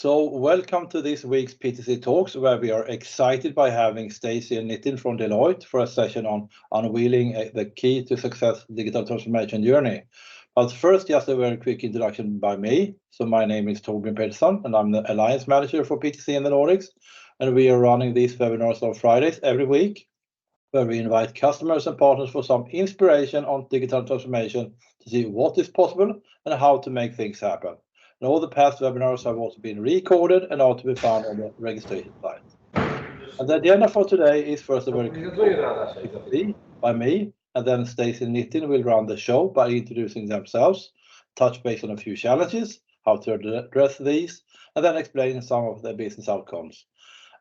So welcome to this week's PTC Talks, where we are excited by having Stacy and Nitin from Deloitte for a session on unveiling the key to success digital transformation journey. But first, just a very quick introduction by me. So my name is Torbjörn Pettersson, and I'm the Alliance Manager for PTC in the Nordics. And we are running these webinars on Fridays every week, where we invite customers and partners for some inspiration on digital transformation to see what is possible and how to make things happen. And all the past webinars have also been recorded and are to be found on the registration site. And the agenda for today is first a very quick by me, and then Stacy and Nitin will run the show by introducing themselves, touch base on a few challenges, how to address these, and then explain some of the business outcomes.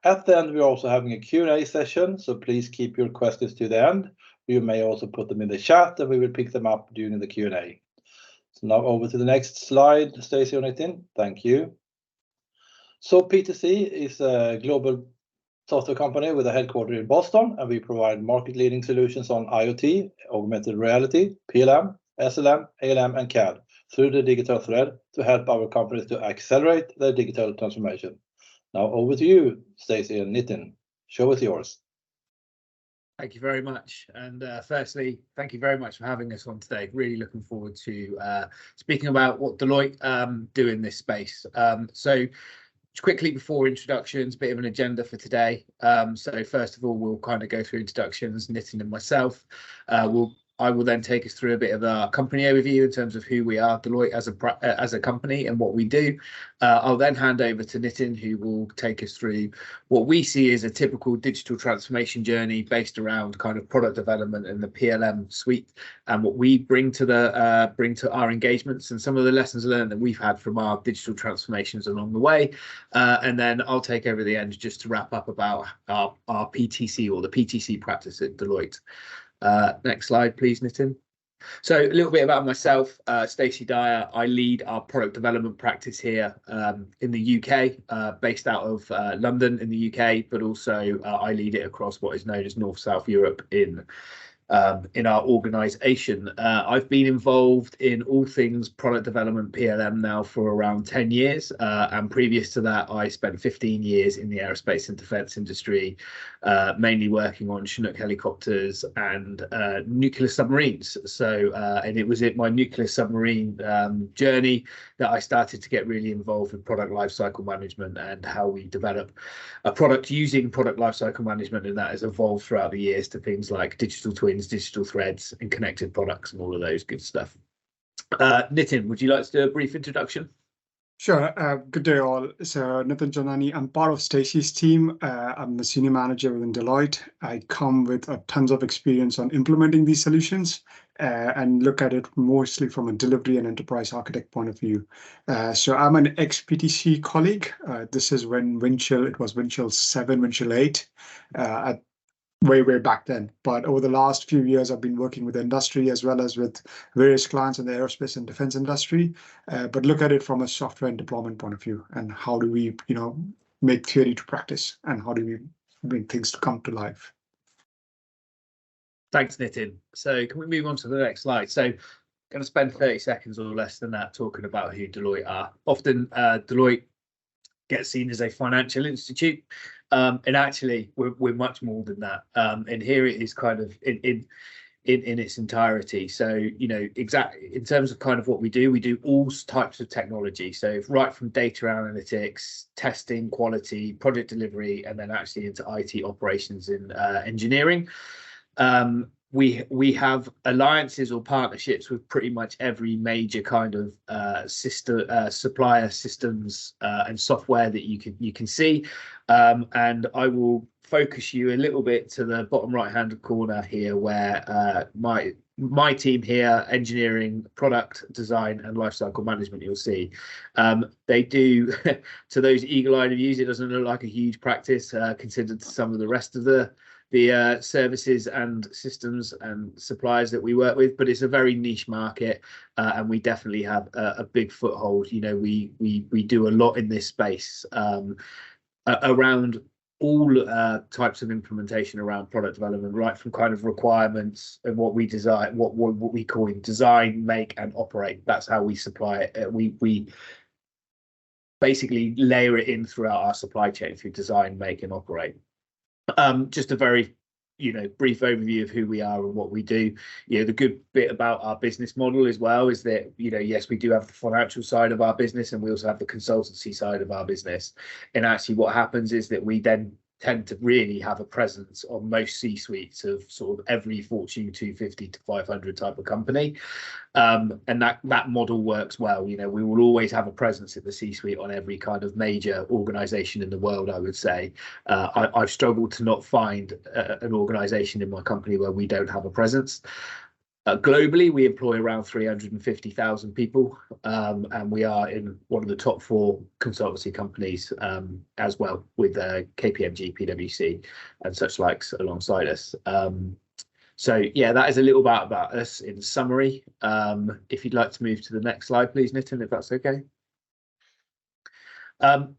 At the end, we're also having a Q&A session, so please keep your questions to the end. You may also put them in the chat, and we will pick them up during the Q&A. So now over to the next slide, Stacy or Nitin. Thank you. So PTC is a global software company with a headquarters in Boston, and we provide market-leading solutions on IoT, augmented reality, PLM, SLM, ALM, and CAD through the digital thread to help our companies to accelerate their digital transformation. Now over to you, Stacy and Nitin. Show is yours. Thank you very much. And firstly, thank you very much for having us on today. Really looking forward to speaking about what Deloitte do in this space. So quickly before introductions, a bit of an agenda for today. So first of all, we'll kind of go through introductions, Nitin and myself. I will then take us through a bit of a company overview in terms of who we are, Deloitte as a company and what we do. I'll then hand over to Nitin, who will take us through what we see as a typical digital transformation journey based around kind of product development and the PLM suite, and what we bring to our engagements and some of the lessons learned that we've had from our digital transformations along the way. And then I'll take over the end just to wrap up about our PTC or the PTC practice at Deloitte. Next slide, please, Nitin. So a little bit about myself, Stacey Dyer. I lead our product development practice here in the UK, based out of London in the UK, but also I lead it across what is known as North-South Europe in our organisation. I've been involved in all things product development PLM now for around 10 years, and previous to that I spent 15 years in the aerospace and defence industry, mainly working on Chinook helicopters and nuclear submarines. So and it was in my nuclear submarine journey that I started to get really involved with product lifecycle management and how we develop a product using product lifecycle management, and that has evolved throughout the years to things like digital twins, digital threads, and connected products, and all of those good stuff. Nitin, would you like to do a brief introduction? Sure. Good day, all. So Nitin Janani, I'm part of Stacey's team. I'm the senior manager within Deloitte. I come with tons of experience on implementing these solutions and look at it mostly from a delivery and enterprise architect point of view. So I'm an ex-PTC colleague. This is when it was Windchill 7, Windchill 8 at way back then. But over the last few years, I've been working with the industry as well as with various clients in the aerospace and defense industry, but look at it from a software and deployment point of view, and how do we, make theory to practice, and how do we bring things to come to life. Thanks, Nitin. So can we move on to the next slide? So I'm going to spend 30 seconds or less than that talking about who Deloitte are. Often Deloitte gets seen as a financial institute, and actually we're much more than that. And here it is kind of in its entirety. So exactly in terms of kind of what we do all types of technology. So right from data analytics, testing, quality, project delivery, and then actually into IT operations in engineering. We have alliances or partnerships with pretty much every major kind of supplier systems and software that you can see, and I will focus you a little bit to the bottom right hand corner here, where my team here, engineering, product design, and lifecycle management, you'll see they do to those eagle-eyed views, it doesn't look like a huge practice considered to some of the rest of the services and systems and suppliers that we work with, but it's a very niche market, and we definitely have a big foothold. We do a lot in this space around all types of implementation around product development, right from kind of requirements and what we design, what we call design, make, and operate. That's how we supply it. We basically layer it in throughout our supply chain through design, make, and operate. Just a very brief overview of who we are and what we do. The good bit about our business model as well is that, yes, we do have the financial side of our business, and we also have the consultancy side of our business. And actually what happens is that we then tend to really have a presence on most C-suites of sort of every Fortune 250 to 500 type of company. And that model works well. We will always have a presence at the C-suite on every kind of major organization in the world, I would say. I've struggled to not find an organization in my company where we don't have a presence. Globally, we employ around 350,000 people, and we are in one of the top 4 consultancy companies as well, with KPMG, PwC, and such likes alongside us. So yeah, that is a little bit about us in summary. If you'd like to move to the next slide, please, Nitin, if that's okay.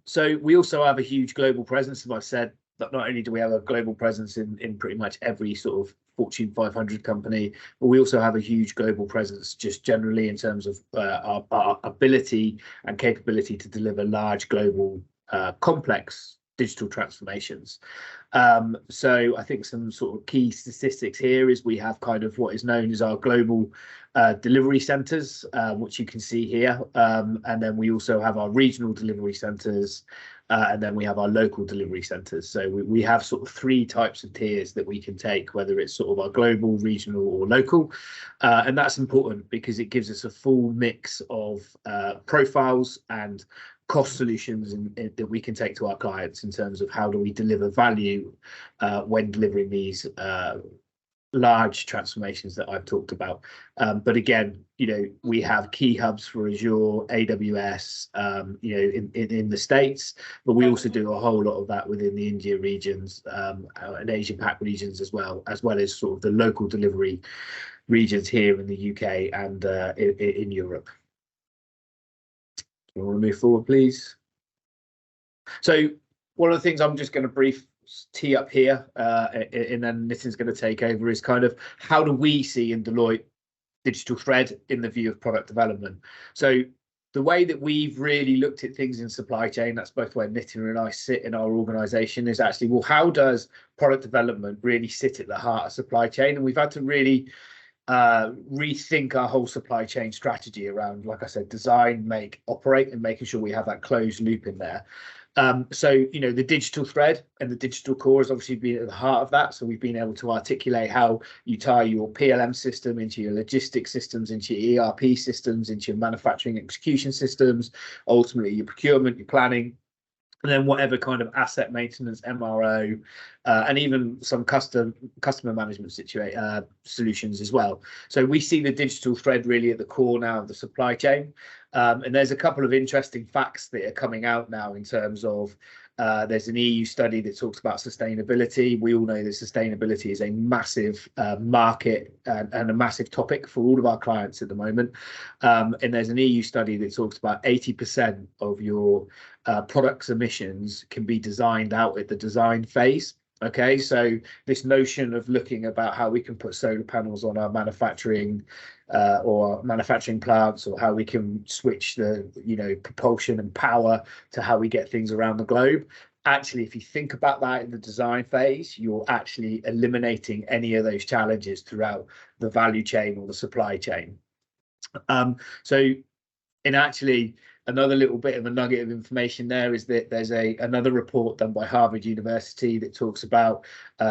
So we also have a huge global presence, as I said. But not only do we have a global presence in pretty much every sort of Fortune 500 company, but we also have a huge global presence just generally in terms of our ability and capability to deliver large global complex digital transformations. So I think some sort of key statistics here is we have kind of what is known as our global delivery centers, which you can see here. And then we also have our regional delivery centers, and then we have our local delivery centers. So we have sort of 3 types of tiers that we can take, whether it's sort of our global, regional, or local. And that's important because it gives us a full mix of profiles and cost solutions that we can take to our clients in terms of how do we deliver value when delivering these large transformations that I've talked about. But again, we have key hubs for Azure, AWS, in the States, but we also do a whole lot of that within the India regions and Asia Pac regions as well as sort of the local delivery regions here in the UK and in Europe. You want to move forward, please? So one of the things I'm just going to brief tee up here, and then Nitin's going to take over, is kind of how do we see in Deloitte digital thread in the view of product development. So the way that we've really looked at things in supply chain, that's both where Nitin and I sit in our organization, is actually, well, how does product development really sit at the heart of supply chain? And we've had to really rethink our whole supply chain strategy around, like I said, design, make, operate, and making sure we have that closed loop in there. So, the digital thread and the digital core has obviously been at the heart of that. So we've been able to articulate how you tie your PLM system into your logistics systems, into your ERP systems, into your manufacturing execution systems, ultimately your procurement, your planning, and then whatever kind of asset maintenance, MRO, and even some customer management solutions as well. So we see the digital thread really at the core now of the supply chain. And there's a couple of interesting facts that are coming out now in terms of there's an EU study that talks about sustainability. We all know that sustainability is a massive market and a massive topic for all of our clients at the moment. And there's an EU study that talks about 80% of your products emissions can be designed out at the design phase. Okay, so this notion of looking about how we can put solar panels on our manufacturing or manufacturing plants, or how we can switch the propulsion and power to how we get things around the globe. Actually, if you think about that in the design phase, you're actually eliminating any of those challenges throughout the value chain or the supply chain. So actually, another little bit of a nugget of information there is that there's another report done by Harvard University that talks about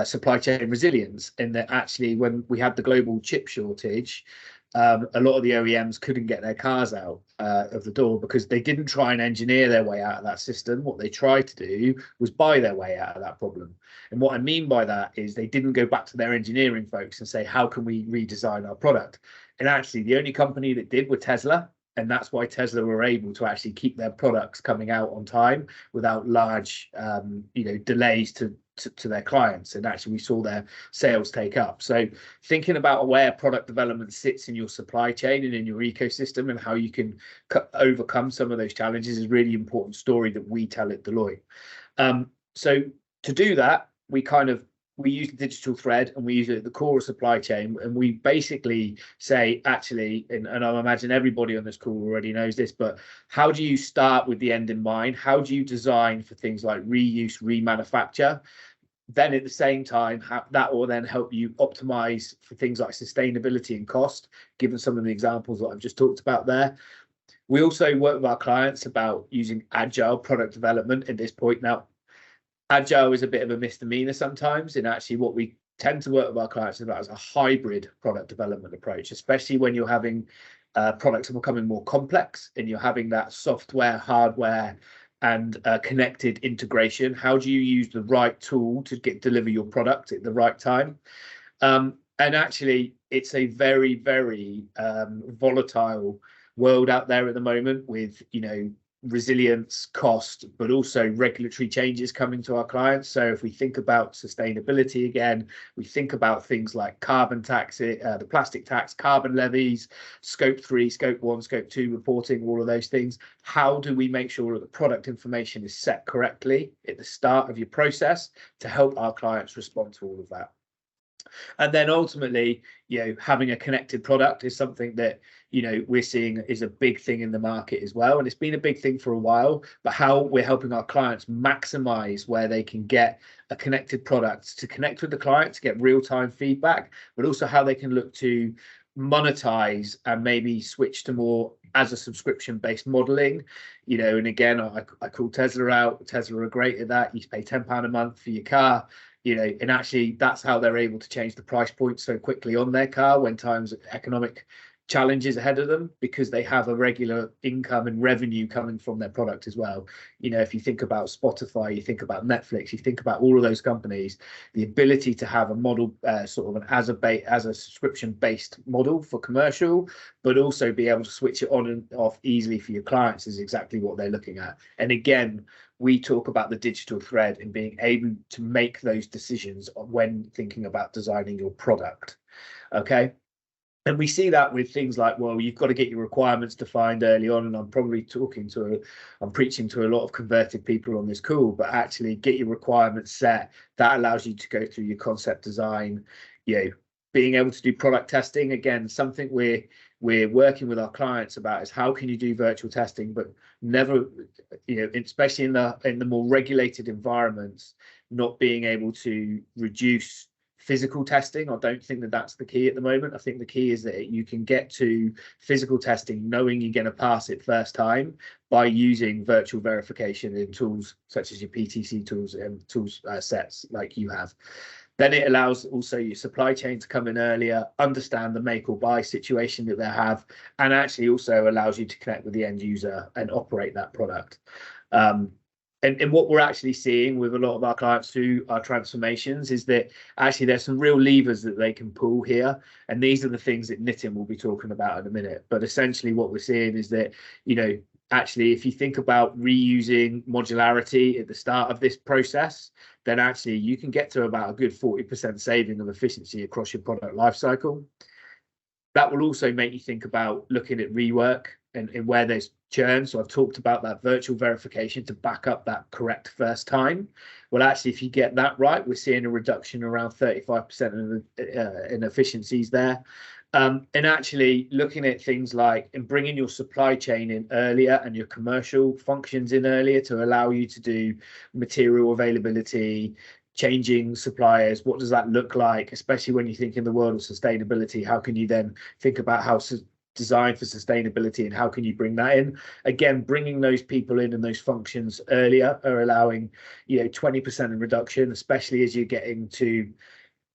supply chain resilience, and that actually when we had the global chip shortage, a lot of the OEMs couldn't get their cars out of the door because they didn't try and engineer their way out of that system. What they tried to do was buy their way out of that problem. And what I mean by that is they didn't go back to their engineering folks and say, how can we redesign our product? And actually, the only company that did were Tesla. And that's why Tesla were able to actually keep their products coming out on time without large, delays to their clients. And actually, we saw their sales take up. So thinking about where product development sits in your supply chain and in your ecosystem and how you can overcome some of those challenges is a really important story that we tell at Deloitte. So to do that, we kind of we use the digital thread and we use it at the core of supply chain, and we basically say, actually, and I imagine everybody on this call already knows this, but how do you start with the end in mind? How do you design for things like reuse, remanufacture? Then at the same time, that will then help you optimize for things like sustainability and cost, given some of the examples that I've just talked about there. We also work with our clients about using agile product development at this point. Now, agile is a bit of a misdemeanor sometimes, and actually what we tend to work with our clients about is a hybrid product development approach, especially when you're having products that are becoming more complex and you're having that software, hardware, and connected integration. How do you use the right tool to deliver your product at the right time? And actually, it's a very, very volatile world out there at the moment with, resilience, cost, but also regulatory changes coming to our clients. So if we think about sustainability again, we think about things like carbon tax, the plastic tax, carbon levies, scope 3, scope 1, scope 2 reporting, all of those things. How do we make sure that the product information is set correctly at the start of your process to help our clients respond to all of that? And then ultimately, having a connected product is something that, we're seeing is a big thing in the market as well. And it's been a big thing for a while, but how we're helping our clients maximize where they can get a connected product to connect with the client, to get real-time feedback, but also how they can look to monetize and maybe switch to more as a subscription-based modeling. And again, I call Tesla out. Tesla are great at that. You pay £10 a month for your car. And actually that's how they're able to change the price point so quickly on their car when times economic challenges ahead of them, because they have a regular income and revenue coming from their product as well. If you think about Spotify, you think about Netflix, you think about all of those companies, the ability to have a model, sort of an as a subscription based model for commercial, but also be able to switch it on and off easily for your clients is exactly what they're looking at. And again, we talk about the digital thread and being able to make those decisions when thinking about designing your product. Okay. And we see that with things like, well, you've got to get your requirements defined early on. And I'm probably I'm preaching to a lot of converted people on this call, but actually get your requirements set. That allows you to go through your concept design, being able to do product testing. Again, something we're working with our clients about is how can you do virtual testing, but never, especially in the more regulated environments, not being able to reduce physical testing. I don't think that that's the key at the moment. I think the key is that you can get to physical testing knowing you're going to pass it first time by using virtual verification in tools such as your PTC tools and tools sets like you have. Then it allows also your supply chain to come in earlier, understand the make or buy situation that they have, and actually also allows you to connect with the end user and operate that product. And what we're actually seeing with a lot of our clients through our transformations is that actually there's some real levers that they can pull here. And these are the things that Nitin will be talking about in a minute. But essentially what we're seeing is that, actually, if you think about reusing modularity at the start of this process, then actually you can get to about a good 40% saving of efficiency across your product lifecycle. That will also make you think about looking at rework and where there's churn. So I've talked about that virtual verification to back up that correct first time. Well, actually, if you get that right, we're seeing a reduction around 35% in efficiencies there. And actually looking at things like and bringing your supply chain in earlier and your commercial functions in earlier to allow you to do material availability, changing suppliers. What does that look like, especially when you think in the world of sustainability? How can you then think about how design for sustainability and how can you bring that in? Again, bringing those people in and those functions earlier are allowing 20% reduction, especially as you're getting to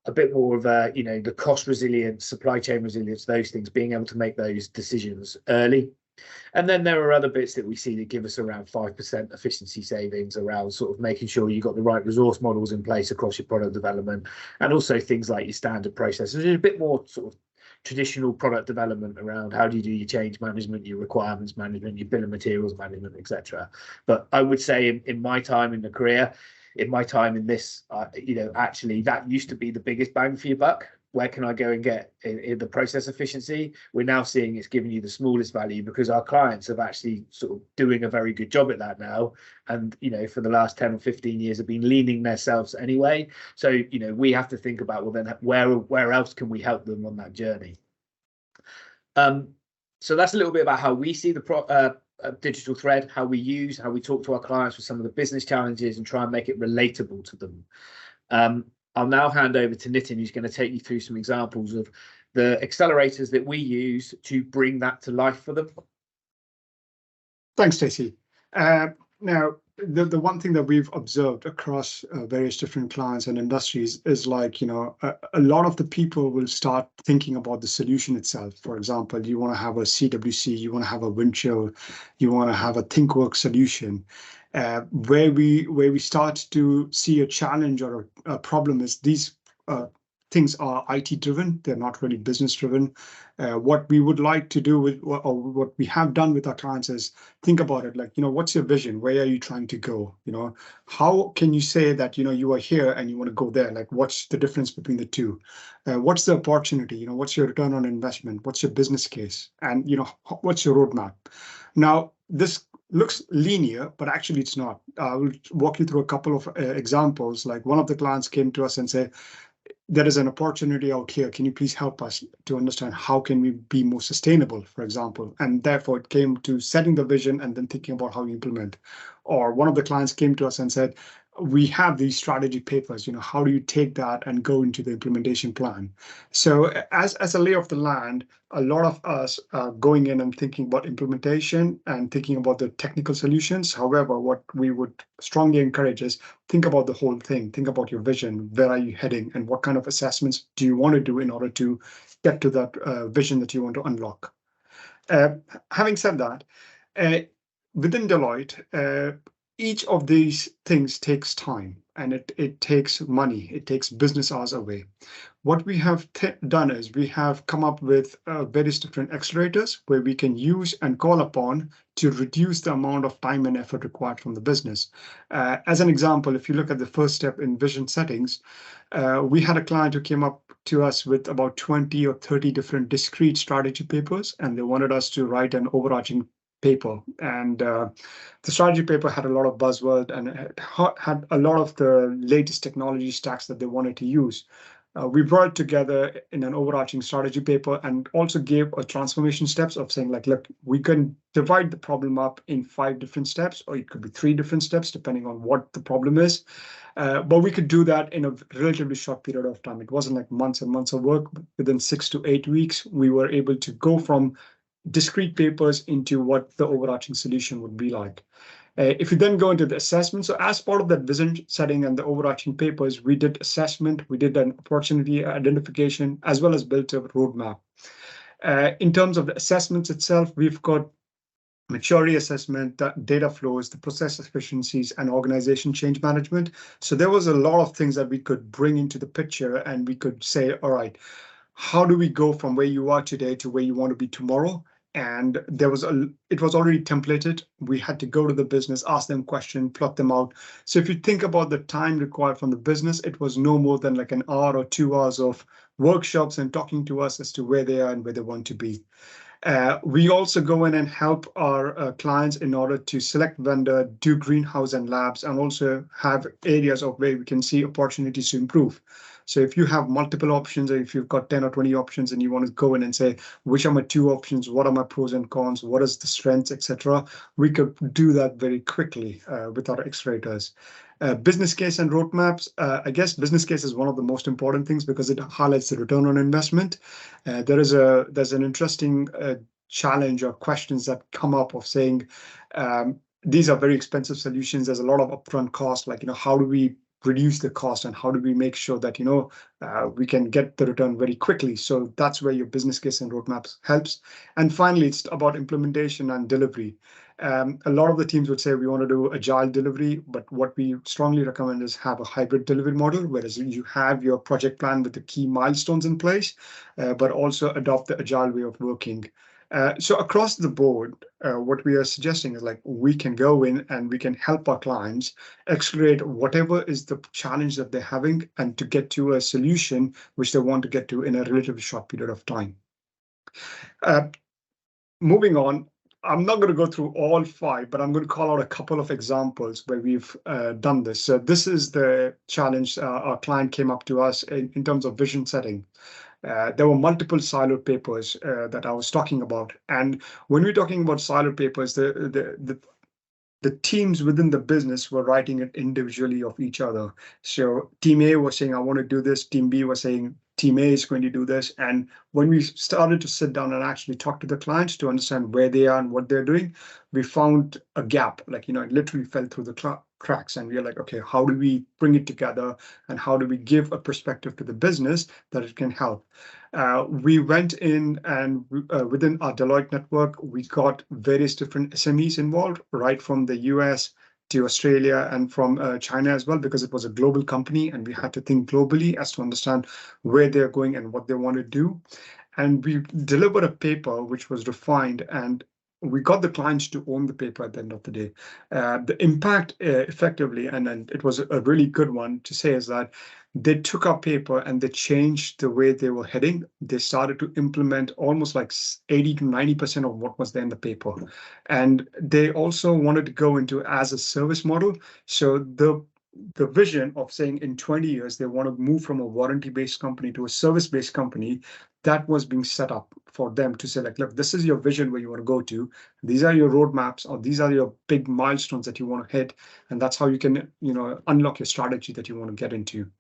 a bit more of a the cost resilience, supply chain resilience, those things, being able to make those decisions early. And then there are other bits that we see that give us around 5% efficiency savings around sort of making sure you've got the right resource models in place across your product development, and also things like your standard processes. There's a bit more sort of traditional product development around how do you do your change management, your requirements management, your bill of materials management, etc. But I would say in my time in the career, in my time in this, actually that used to be the biggest bang for your buck. where can I go and get in the process efficiency, we're now seeing it's giving you the smallest value, because our clients have actually sort of doing a very good job at that now. And, you know, for the last 10 or 15 years have been leaning themselves anyway. So, you know, we have to think about, well, then where else can we help them on that journey? So that's a little bit about how we see the digital thread, how we talk to our clients with some of the business challenges and try and make it relatable to them. I'll now hand over to Nitin, who's going to take you through some examples of the accelerators that we use to bring that to life for them. Thanks, Stacey. Now, the one thing that we've observed across various different clients and industries is, like, you know, a lot of the people will start thinking about the solution itself. For example, you want to have a CWC, you want to have a wind chill, you want to have a ThinkWorks solution. Where we start to see a challenge or a problem is these things are IT driven. They're not really business driven. What we would like to do with, or what we have done with our clients, is think about it like, you know, what's your vision? Where are you trying to go? You know, how can you say that, you know, you are here and you want to go there? Like, what's the difference between the two? What's the opportunity? You know, what's your return on investment? What's your business case? And, you know, what's your roadmap? Now, this looks linear, but actually it's not. I will walk you through a couple of examples. Like, one of the clients came to us and said, there is an opportunity out here. Can you please help us to understand how can we be more sustainable, for example? And therefore it came to setting the vision and then thinking about how we implement. Or one of the clients came to us and said, we have these strategy papers, you know, how do you take that and go into the implementation plan? So as a lay of the land, a lot of us are going in and thinking about implementation and thinking about the technical solutions. However, what we would strongly encourage is think about the whole thing. Think about your vision. Where are you heading? And what kind of assessments do you want to do in order to get to that vision that you want to unlock? Having said that, within Deloitte, each of these things takes time, and it takes money. It takes business hours away. What we have done is we have come up with various different accelerators where we can use and call upon to reduce the amount of time and effort required from the business. As an example, if you look at the first step in vision settings, we had a client who came up to us with about 20 or 30 different discrete strategy papers, and they wanted us to write an overarching paper. And the strategy paper had a lot of buzzword and it had a lot of the latest technology stacks that they wanted to use. We brought it together in an overarching strategy paper and also gave a transformation steps of saying, like, look, we can divide the problem up in 5 different steps, or it could be 3 different steps, depending on what the problem is. But we could do that in a relatively short period of time. It wasn't like months and months of work. Within 6 to 8 weeks, we were able to go from discrete papers into what the overarching solution would be like. If you then go into the assessment, so as part of that vision setting and the overarching papers, we did assessment, we did an opportunity identification, as well as built a roadmap. In terms of the assessments itself, we've got maturity assessment, the data flows, the process efficiencies, and organization change management. So there was a lot of things that we could bring into the picture, and we could say, all right, how do we go from where you are today to where you want to be tomorrow? And it was already templated. We had to go to the business, ask them questions, plot them out. So if you think about the time required from the business, it was no more than like an hour or 2 hours of workshops and talking to us as to where they are and where they want to be. We also go in and help our clients in order to select vendor, do greenhouse and labs, and also have areas of where we can see opportunities to improve. So if you have multiple options, or if you've got 10 or 20 options and you want to go in and say, which are my 2 options? What are my pros and cons? What is the strengths, etc.? We could do that very quickly with our accelerators. Business case and roadmaps. I guess business case is one of the most important things because it highlights the return on investment. There's an interesting challenge or questions that come up of saying these are very expensive solutions. There's a lot of upfront cost. Like, you know, how do we reduce the cost and how do we make sure that, you know, we can get the return very quickly? So that's where your business case and roadmaps helps. And finally, it's about implementation and delivery. A lot of the teams would say we want to do agile delivery, but what we strongly recommend is have a hybrid delivery model, whereas you have your project plan with the key milestones in place, but also adopt the agile way of working. So across the board, what we are suggesting is like we can go in and we can help our clients accelerate whatever is the challenge that they're having and to get to a solution which they want to get to in a relatively short period of time. Moving on, I'm not going to go through all 5, but I'm going to call out a couple of examples where we've done this. So this is the challenge our client came up to us in terms of vision setting. There were multiple siloed papers that I was talking about. And when we're talking about siloed papers, the teams within the business were writing it individually of each other. So team A was saying, I want to do this. Team B was saying, team A is going to do this. And when we started to sit down and actually talk to the clients to understand where they are and what they're doing, we found a gap, like, it literally fell through the cracks. And we are like, okay, how do we bring it together? And how do we give a perspective to the business that it can help? We went in and within our Deloitte network, we got various different SMEs involved, right from the US to Australia and from China as well, because it was a global company and we had to think globally as to understand where they're going and what they want to do. And we delivered a paper which was refined, and we got the clients to own the paper at the end of the day. The impact effectively, and it was a really good one to say, is that they took our paper and they changed the way they were heading. They started to implement almost like 80 to 90% of what was there in the paper. And they also wanted to go into as a service model. So the vision of saying in 20 years, they want to move from a warranty-based company to a service-based company, that was being set up for them to say, like, look, this is your vision where you want to go to. These are your roadmaps, or these are your big milestones that you want to hit. And that's how you can, unlock your strategy that you want to get into.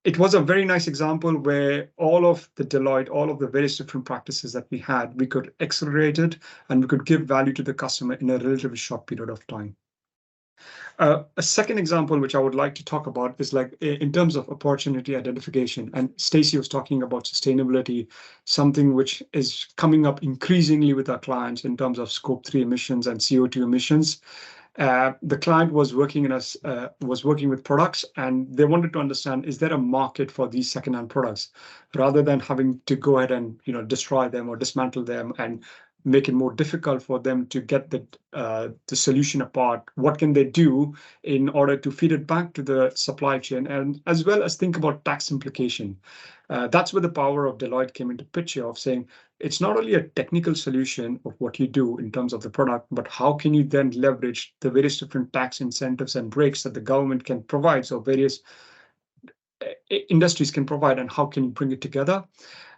It was a very nice example where all of the Deloitte, all of the various different practices that we had, we could accelerate it and we could give value to the customer in a relatively short period of time. A second example, which I would like to talk about, is like in terms of opportunity identification. And Stacey was talking about sustainability, something which is coming up increasingly with our clients in terms of scope 3 emissions and CO2 emissions. The client was working with products, and they wanted to understand, is there a market for these secondhand products, rather than having to go ahead and destroy them or dismantle them and make it more difficult for them to get the solution apart. What can they do in order to feed it back to the supply chain, and as well as think about tax implication? That's where the power of Deloitte came into picture, of saying it's not only a technical solution of what you do in terms of the product, but how can you then leverage the various different tax incentives and breaks that the government can provide, so various industries can provide, and how can you bring it together?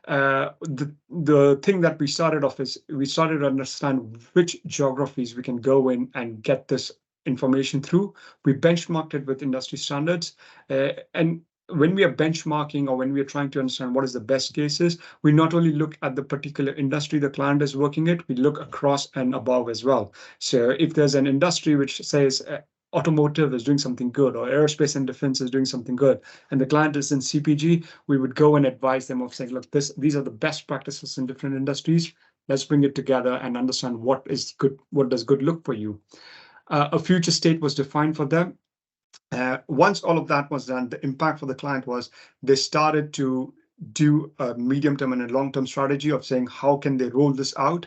The thing that we started off is we started to understand which geographies we can go in and get this information through. We benchmarked it with industry standards, and when we are benchmarking, or when we are trying to understand what is the best cases, we not only look at the particular industry the client is working at, we look across and above as well. So if there's an industry which says automotive is doing something good, or aerospace and defense is doing something good, and the client is in CPG, we would go and advise them of saying, look, these are the best practices in different industries. Let's bring it together and understand what is good, what does good look for you. A future state was defined for them. Once all of that was done, the impact for the client was they started to do a medium-term and a long-term strategy of saying, how can they roll this out?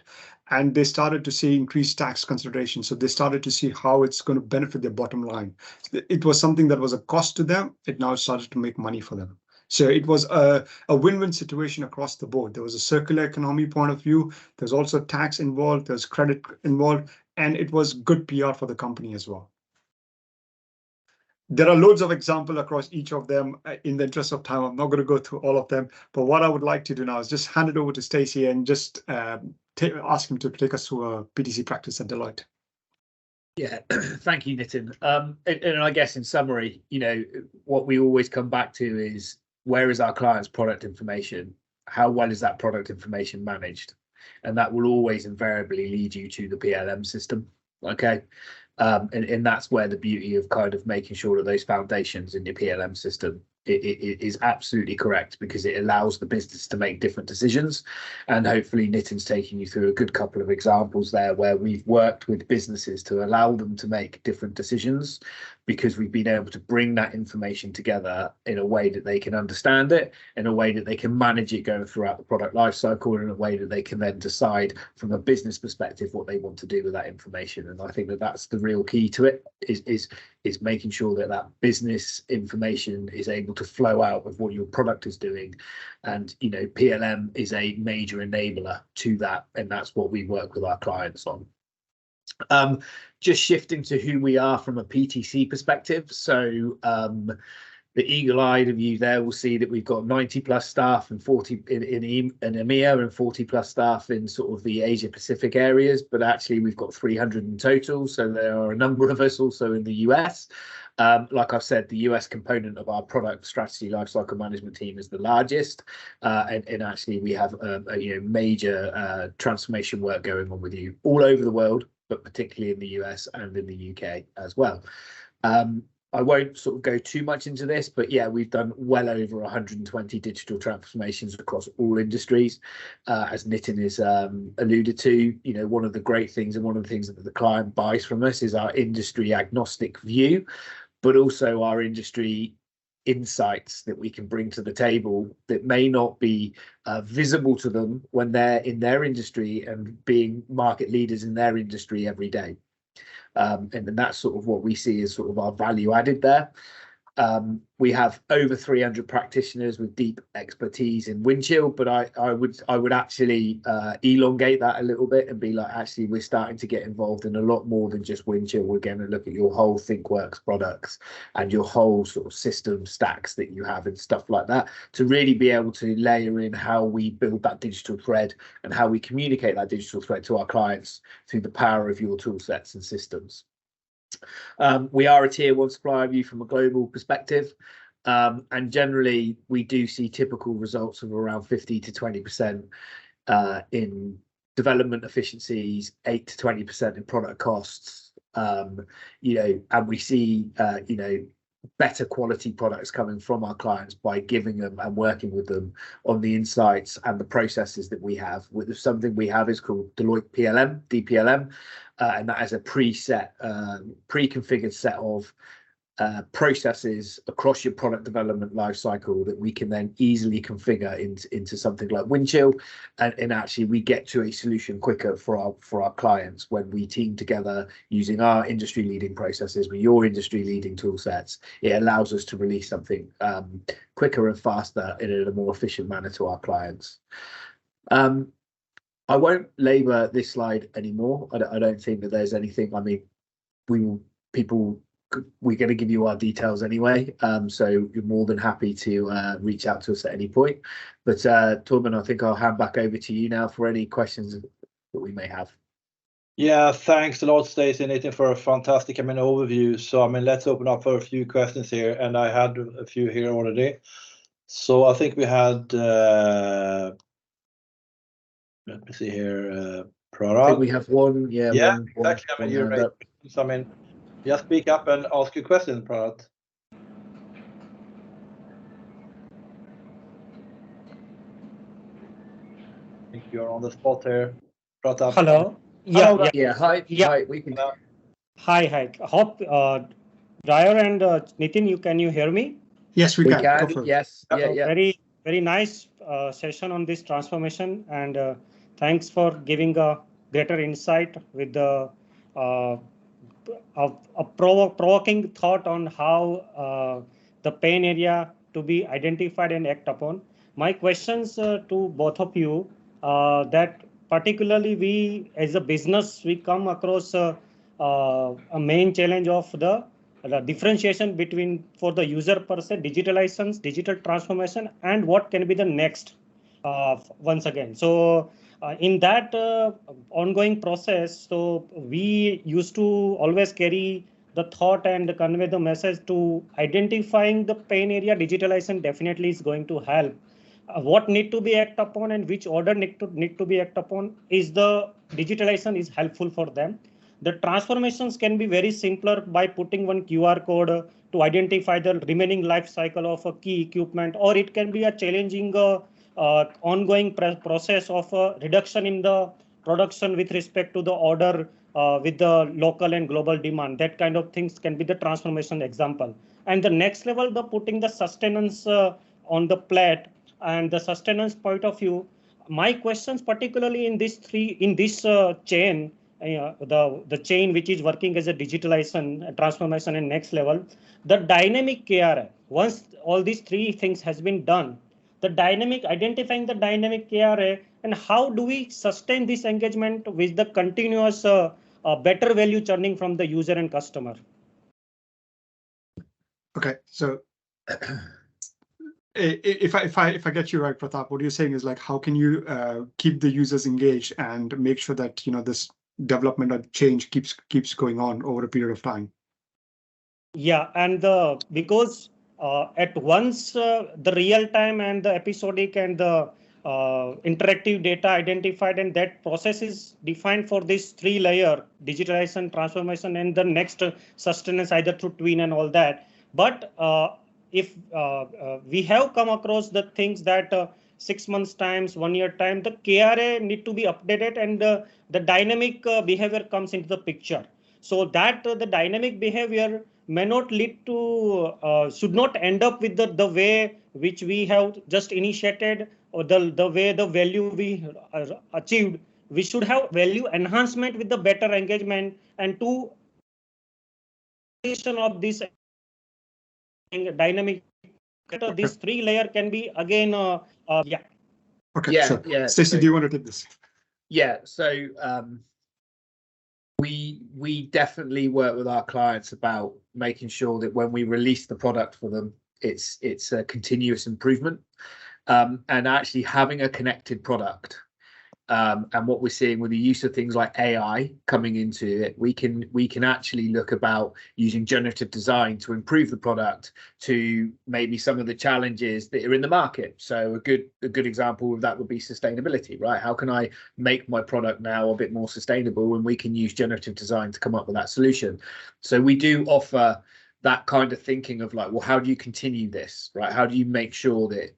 And they started to see increased tax consideration. So they started to see how it's going to benefit their bottom line. It was something that was a cost to them. It now started to make money for them. So it was a win-win situation across the board. There was a circular economy point of view. There's also tax involved. There's credit involved. And it was good PR for the company as well. There are loads of examples across each of them. In the interest of time, I'm not going to go through all of them. But what I would like to do now is just hand it over to Stacey and just ask him to take us through a PTC practice at Deloitte. Yeah, thank you, Nitin. And I guess in summary, what we always come back to is, where is our client's product information? How well is that product information managed? And that will always invariably lead you to the PLM system. Okay. And that's where the beauty of kind of making sure that those foundations in your PLM system is absolutely correct, because it allows the business to make different decisions. And hopefully Nitin's taking you through a good couple of examples there where we've worked with businesses to allow them to make different decisions, because we've been able to bring that information together in a way that they can understand it, in a way that they can manage it going throughout the product life cycle, and in a way that they can then decide from a business perspective what they want to do with that information. And I think that that's the real key to it, is making sure that that business information is able to flow out of what your product is doing. And, you know, PLM is a major enabler to that, and that's what we work with our clients on. Just shifting to who we are from a PTC perspective. So the eagle-eyed of you there will see that we've got 90 plus staff and 40 in EMEA, and 40 plus staff in sort of the Asia Pacific areas, but actually we've got 300 in total. So there are a number of us also in the US. Like I've said, the US component of our product strategy lifecycle management team is the largest, and actually we have a major transformation work going on with you all over the world, but particularly in the US and in the UK as well. I won't sort of go too much into this, but yeah, we've done well over 120 digital transformations across all industries. As Nitin has alluded to, you know, one of the great things and one of the things that the client buys from us is our industry agnostic view, but also our industry insights that we can bring to the table that may not be visible to them when they're in their industry and being market leaders in their industry every day. And then that's sort of what we see as sort of our value added there. We have over 300 practitioners with deep expertise in wind chill, but I would actually elongate that a little bit and be like, actually, we're starting to get involved in a lot more than just wind chill. We're going to look at your whole ThinkWorks products and your whole sort of system stacks that you have and stuff like that, to really be able to layer in how we build that digital thread and how we communicate that digital thread to our clients through the power of your tool sets and systems. We are a tier 1 supplier of you from a global perspective, and generally we do see typical results of around 50 to 20% in development efficiencies, 8 to 20% in product costs, you know, and we see you know, better quality products coming from our clients by giving them and working with them on the insights and the processes that we have. With something we have is called Deloitte PLM, DPLM, and that is a preset, pre-configured set of processes across your product development lifecycle that we can then easily configure into something like wind chill, and actually we get to a solution quicker for our clients when we team together using our industry leading processes with your industry leading tool sets. It allows us to release something quicker and faster in a more efficient manner to our clients. I won't labor this slide anymore. I don't think that there's anything. I mean, we're going to give you our details anyway, so you're more than happy to reach out to us at any point. But Torben, I think I'll hand back over to you now for any questions that we may have. Yeah, thanks a lot, Stacey and Nitin, for a fantastic overview. So let's open up for a few questions here, and I had a few here already. So I think we had let me see here, Prara. I think we have one. Yeah, exactly. You're right. So just speak up and ask your question, Pratap. I think you're on the spot here, Pratap. Hello. Yeah. Hi. We can. Hi. Hope Dryer and Nitin, can you hear me? Yes, we can. Yes. Yeah. Very nice session on this transformation, and thanks for giving a greater insight with the a provoking thought on how the pain area to be identified and act upon. My questions to both of you, that particularly we as a business, we come across a main challenge of the differentiation between, for the user per se, digitalization, digital transformation, and what can be the next once again. So in that ongoing process, so we used to always carry the thought and convey the message to identifying the pain area. Digitalization definitely is going to help. What need to be acted upon and which order need to be acted upon is the digitalization is helpful for them. the transformations can be very simpler by putting one QR code to identify the remaining life cycle of a key equipment, or it can be a challenging ongoing process of reduction in the production with respect to the order with the local and global demand. That kind of things can be the transformation example. And the next level, the putting the sustenance on the plate and the sustenance point of view. My questions particularly in this chain, the chain which is working as a digitalization, transformation, and next level, the dynamic KRA. Once all these three things has been done, the dynamic, identifying the dynamic KRA, and how do we sustain this engagement with the continuous better value churning from the user and customer? Okay, so if I get you right, Pratap, what you're saying is like, how can you keep the users engaged and make sure that this development or change keeps going on over a period of time? Yeah, and because at once the real time and the episodic and the interactive data identified, and that process is defined for this 3-layer digitalization, transformation, and the next sustenance either through twin and all that. But if we have come across the things that 6 months times, 1 year time, the KRA need to be updated, and the dynamic behavior comes into the picture. So that the dynamic behavior may not lead to, should not end up with the way which we have just initiated, or the way the value we achieved. We should have value enhancement with the better engagement, and to of this dynamic, this 3-layer can be again, yeah. Okay, Yeah, sure. yeah. Stacey, do you want to take this? Yeah, so we definitely work with our clients about making sure that when we release the product for them, it's a continuous improvement, and actually having a connected product. And what we're seeing with the use of things like AI coming into it, we can actually look about using generative design to improve the product to maybe some of the challenges that are in the market. So a good example of that would be sustainability, right? How can I make my product now a bit more sustainable when we can use generative design to come up with that solution? So we do offer that kind of thinking of like, well, how do you continue this, right? How do you make sure that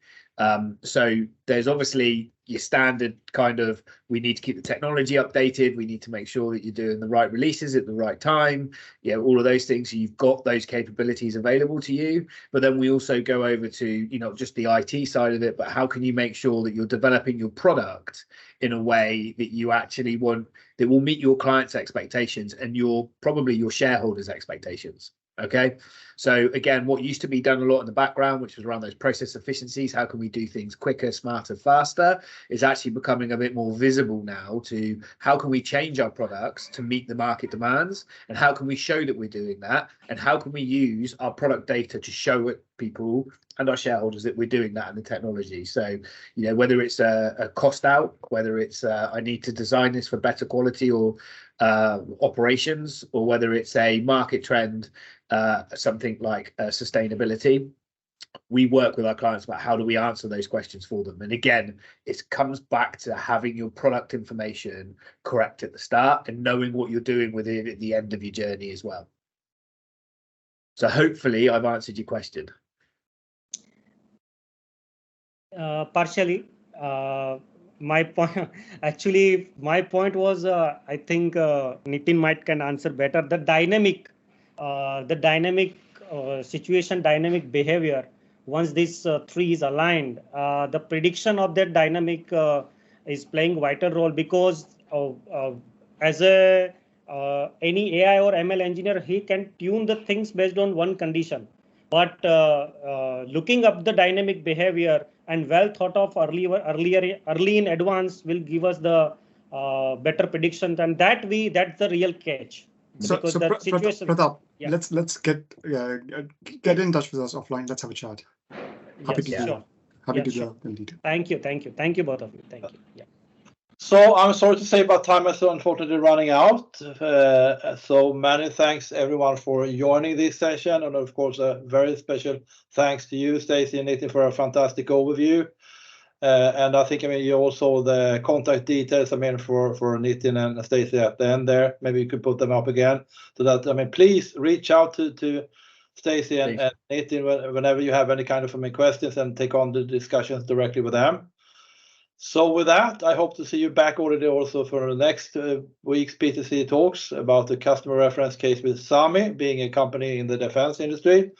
so there's obviously your standard kind of, we need to keep the technology updated, we need to make sure that you're doing the right releases at the right time, all of those things. So you've got those capabilities available to you, but then we also go over to just the IT side of it, but how can you make sure that you're developing your product in a way that you actually want, that will meet your clients' expectations and probably your shareholders' expectations. Okay, so again, what used to be done a lot in the background, which was around those process efficiencies, how can we do things quicker, smarter, faster, is actually becoming a bit more visible now to how can we change our products to meet the market demands, and how can we show that we're doing that, and how can we use our product data to show it people and our shareholders that we're doing that in the technology. So whether it's a cost out, whether it's I need to design this for better quality or operations, or whether it's a market trend, something like sustainability, we work with our clients about how do we answer those questions for them. And again, it comes back to having your product information correct at the start and knowing what you're doing with it at the end of your journey as well. So hopefully I've answered your question. Partially. My point, actually, my point was, I think Nitin might can answer better. The dynamic situation, dynamic behavior. Once this 3 is aligned, the prediction of that dynamic is playing vital role, because as a any AI or ML engineer, he can tune the things based on one condition. But looking up the dynamic behavior and well thought of early in advance will give us the better predictions, and that's the real catch. So Pratap, yeah. let's get in touch with us offline. Let's have a chat. Happy to do that in detail. Thank you both of you. Thank you. Yeah. So I'm sorry to say, but time is unfortunately running out. So many thanks everyone for joining this session, and of course a very special thanks to you, Stacey and Nitin, for a fantastic overview. And I think, I mean, you also the contact details, I mean, for Nitin and Stacy at the end there. Maybe you could put them up again, so that, I mean, please reach out to Stacy and Nitin whenever you have any kind of, I mean, questions, and take on the discussions directly with them. So with that, I hope to see you back already also for the next week's PTC talks about the customer reference case with Sami, being a company in the defense industry,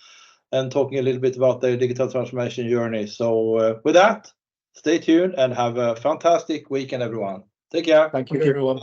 and talking a little bit about their digital transformation journey. So with that, stay tuned and have a fantastic weekend, everyone. Take care. Thank you, everyone.